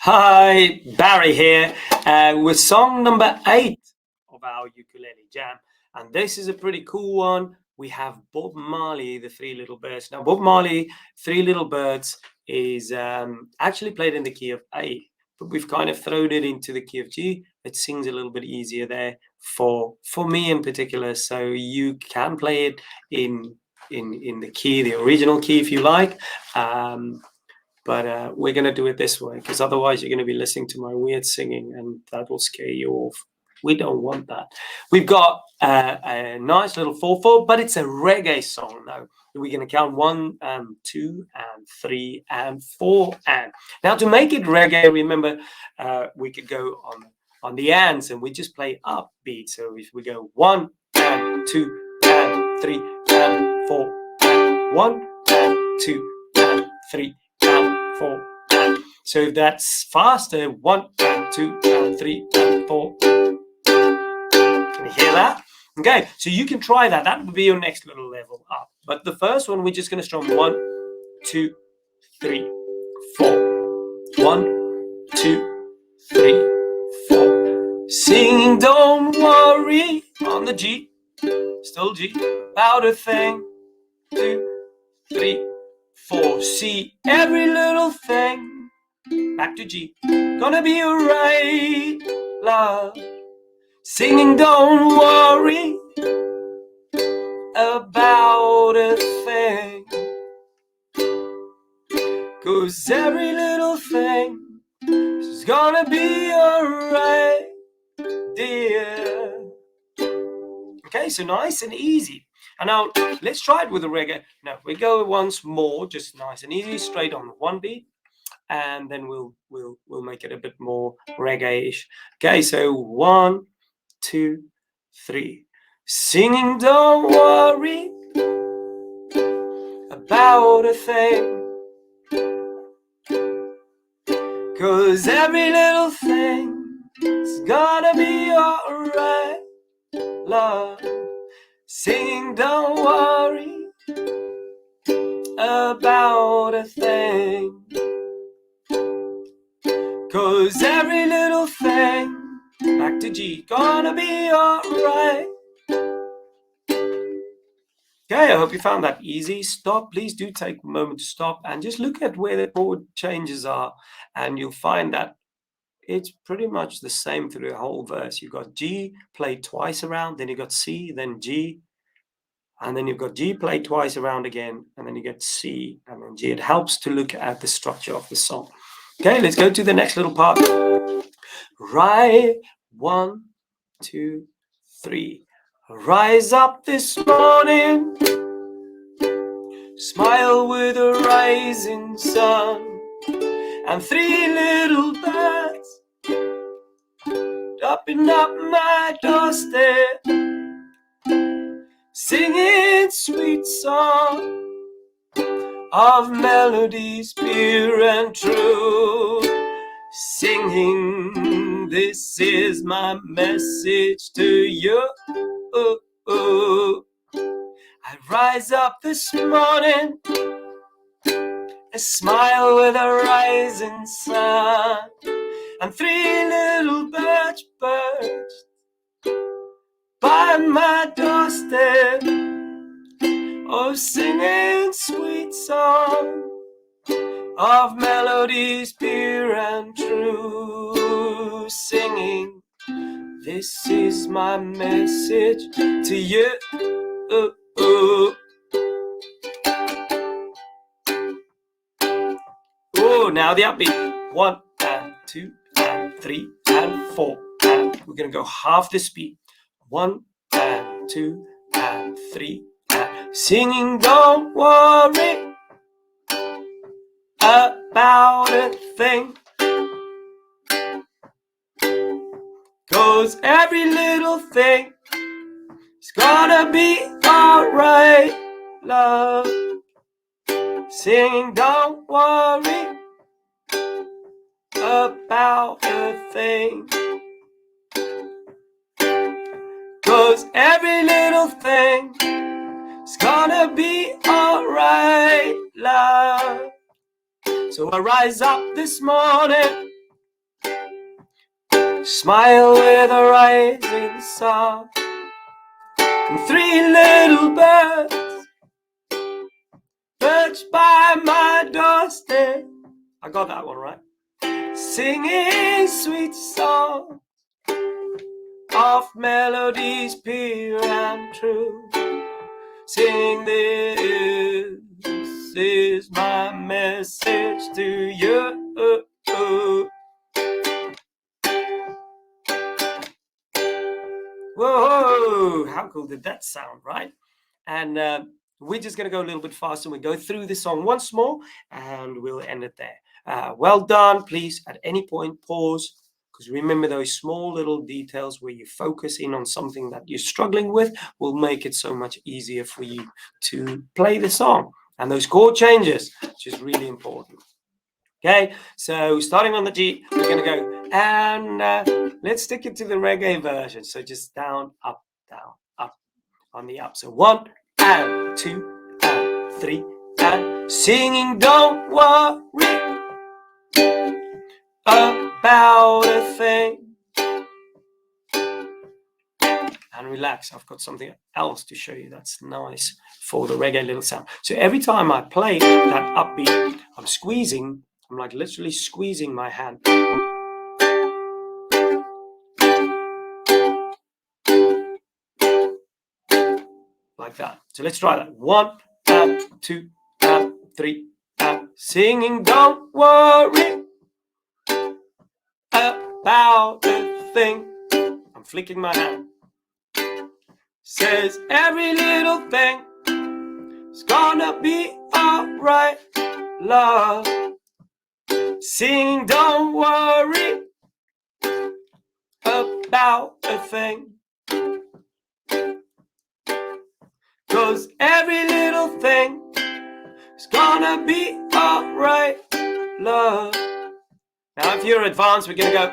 Hi, Barry here with song number 8 of our ukulele jam. And this is a pretty cool one. We have Bob Marley, the Three Little Birds. Now, Bob Marley, Three Little Birds is actually played in the key of A, but we've kind of thrown it into the key of G. It sings a little bit easier there for me in particular. So you can play it in the key, the original key, if you like. But we're going to do it this way, because otherwise you're going to be listening to my weird singing and that will scare you off. We don't want that. We've got a nice little 4/4, but it's a reggae song now. We're going to count 1 and 2 and 3 and 4 and. Now to make it reggae, remember we could go on the ands and we just play upbeat. So if we go 1 and 2 and 3 and 4 and 1 and 2 and 3 and 4 and. So if that's faster, 1 and 2 and 3 and 4. Can you hear that? Okay, so you can try that. That would be your next little level up. But the first one, we're just going to strum 1, 2, 3, 4. 1, 2, 3, 4. Singing, don't worry on the G, still G, about a thing. 2, 3, 4. See every little thing. Back to G. Gonna be alright, love. Singing, don't worry about a thing, 'cause every little thing is gonna be alright, dear. Okay, so nice and easy. And now let's try it with the reggae. Now we go once more, just nice and easy, straight on one beat, and then we'll make it a bit more reggae-ish. Okay, so 1, 2, 3. Singing, don't worry about a thing, 'cause every little thing is gonna be alright, love. Singing, don't worry about a thing, 'cause every little thing, back to G, gonna be alright. Okay, I hope you found that easy. Stop, please do take a moment to stop and just look at where the chord changes are, and you'll find that it's pretty much the same through the whole verse. You've got G played twice around, then you've got C, then G, and then you've got G played twice around again, and then you get C, and then G. It helps to look at the structure of the song. Okay, let's go to the next little part. Right, 1, 2, 3. Rise up this morning, smile with a rising sun, and 3 little birds dropping up my doorstep, singing sweet song of melodies pure and true, singing, this is my message to you. I rise up this morning, a smile with a rising sun, and 3 little birds by my doorstep, oh, singing sweet song of melodies pure and true, singing, this is my message to you. Oh, now the upbeat. 1 and 2 and 3 and 4 and we're gonna go half the speed. 1 and 2 and 3 and singing, don't worry about a thing, 'cause every little thing is gonna be alright, love. Singing, don't worry about a thing, 'cause every little thing is gonna be alright, love. So I rise up this morning, Smile with a rising sun, and three little birds perched by my doorstep. I got that one right. Singing sweet songs of melodies pure and true. Sing, this is my message to you. Whoa, how cool did that sound, right? And we're just going to go a little bit faster. We go through the song once more and we'll end it there. Well done. Please, at any point, pause, because remember those small little details where you focus in on something that you're struggling with will make it so much easier for you to play the song. And those chord changes, which is really important. Okay, so starting on the G, we're going to go and let's stick it to the reggae version. So just down, up, on the up. So 1 and 2 and 3 and singing, don't worry about a thing. And relax, I've got something else to show you that's nice for the reggae little sound. So every time I play that upbeat, I'm squeezing. I'm like literally squeezing my hand. Like that. So let's try that. 1 and 2 and 3 and singing, don't worry about a thing. I'm flicking my hand. Says every little thing is gonna be alright, love. Singing, don't worry about a thing, 'cause every little thing is gonna be alright, love. Now if you're advanced, we're gonna go.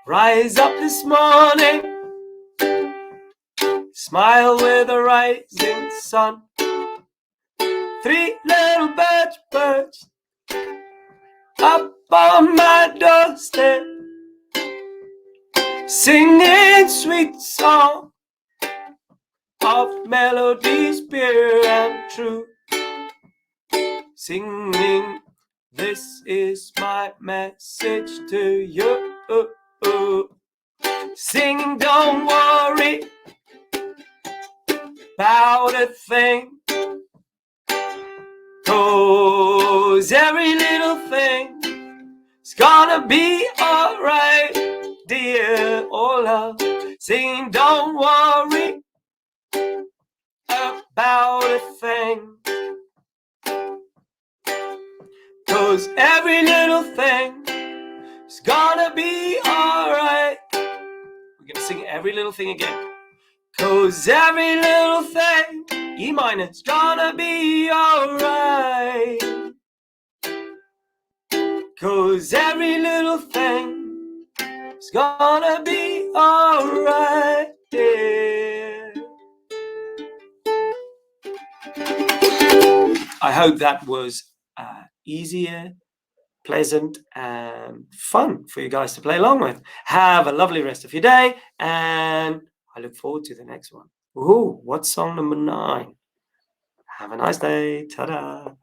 Rise up this morning, smile with a rising sun. Three little birds perched up on my doorstep, singing sweet song of melodies pure and true. Singing, this is my message to you. Singing, don't worry about a thing, 'cause every little thing is gonna be alright, dear, oh love. Singing, don't worry about a thing, 'cause every little thing is gonna be alright. We're gonna sing every little thing again. 'Cause every little thing, E minor, is gonna be alright. 'Cause every little thing is gonna be alright, yeah. I hope that was easier, pleasant, and fun for you guys to play along with. Have a lovely rest of your day, and I look forward to the next one. Ooh, what's song number 9? Have a nice day. Ta-da.